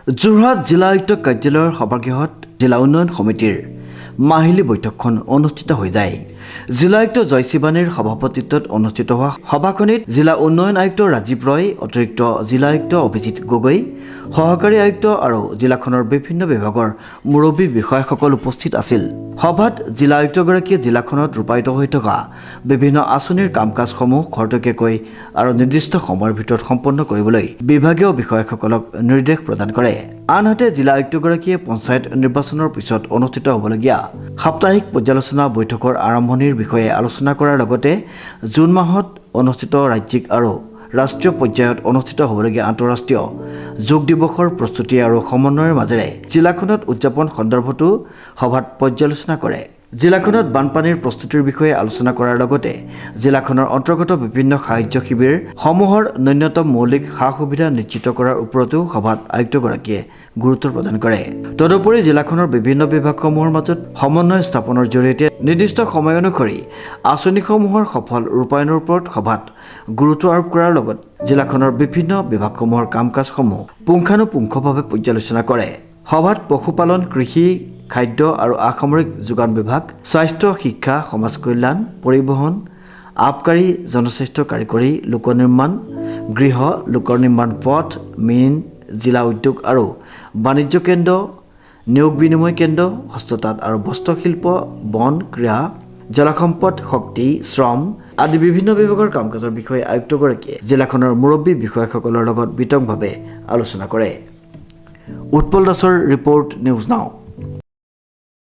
যোৰহাট জিলা আয়ুক্ত কাৰ্যালয়ৰ সভাগৃহত জিলা উন্নয়ন সমিতিৰ মাহিলী বৈঠকখন অনুষ্ঠিত হৈ যায়। জিলা আয়ুক্ত জয় শিৱানীৰ সভাপতিত্বত অনুষ্ঠিত হোৱা সভাখনিত জিলা উন্নয়ন আয়ুক্ত ৰাজীৱ ৰয়, অতিৰিক্ত জিলা আয়ুক্ত অভিজিৎ গগৈ, সহকাৰী আয়ুক্ত আৰু জিলাখনৰ বিভিন্ন বিভাগৰ মুৰব্বী বিষয়াসকল উপস্থিত আছিল। সভাত জিলা আয়ুক্তগৰাকীয়ে জিলাখনত ৰূপায়িত হৈ থকা বিভিন্ন আঁচনিৰ কাম কাজসমূহ খৰতকীয়াকৈ আৰু নিৰ্দিষ্ট সময়ৰ ভিতৰত সম্পন্ন কৰিবলৈ বিভাগীয় বিষয়াসকলক নিৰ্দেশ প্ৰদান কৰে। আনহাতে জিলা আয়ুক্তগৰাকীয়ে পঞ্চায়ত নিৰ্বাচনৰ পিছত অনুষ্ঠিত হ'বলগীয়া সাপ্তাহিক পৰ্যালোচনা বৈঠকৰ আৰম্ভণিৰ বিষয়ে আলোচনা কৰাৰ লগতে জুন মাহত অনুষ্ঠিত ৰাজ্যিক আৰু ৰাষ্ট্ৰীয় পৰ্যায়ত অনুষ্ঠিত হ'বলগীয়া আন্তঃৰাষ্ট্ৰীয় যোগ দিৱসৰ প্ৰস্তুতি আৰু সমন্বয়ৰ মাজেৰে জিলাখনত উদযাপন সন্দৰ্ভতো সভাত পৰ্যালোচনা কৰে। জিলাখনত বানপানীৰ প্ৰস্তুতিৰ বিষয়ে আলোচনা কৰাৰ লগতে জিলাখনৰ অন্তৰ্গত বিভিন্ন সাহায্য শিবিৰ সমূহৰ ন্যূনতম মৌলিক সা সুবিধা নিশ্চিত কৰাৰ ওপৰতো সভাত আয়ুক্তগৰাকীয়ে গুৰুত্ব প্ৰদান কৰে। তদুপৰি জিলাখনৰ বিভিন্ন বিভাগসমূহৰ মাজত সমন্বয় স্থাপনৰ জৰিয়তে নিৰ্দিষ্ট সময় অনুসৰি আঁচনিসমূহৰ সফল ৰূপায়ণৰ ওপৰত সভাত গুৰুত্ব আৰোপ কৰাৰ লগত জিলাখনৰ বিভিন্ন বিভাগসমূহৰ কাম কাজসমূহ পুংখানুপুংখভাৱে পৰ্যালোচনা কৰে। সভাত পশুপালন, কৃষি, খাদ্য আৰু অসামৰিক যোগান বিভাগ, স্বাস্থ্য, শিক্ষা, সমাজ কল্যাণ, পৰিবহণ, আবকাৰী, জনস্বাস্থ্য, কাৰিকৰী, লোক নিৰ্মাণ, গৃহ, লোক নিৰ্মাণ পথ, মীন, জিলা উদ্যোগ আৰু বাণিজ্য কেন্দ্ৰ, নিয়োগ বিনিময় কেন্দ্ৰ, হস্ততাঁত আৰু বস্ত্ৰশিল্প, বন, ক্ৰীড়া, জলসম্পদ, শক্তি, শ্ৰম আদি বিভিন্ন বিভাগৰ কাম কাজৰ বিষয়ে আয়ুক্তগৰাকীয়ে জিলাখনৰ মুৰব্বী বিষয়াসকলৰ লগত বিতংভাৱে আলোচনা কৰে। উৎপল দাসৰ ৰিপৰ্ট, নিউজ নাও।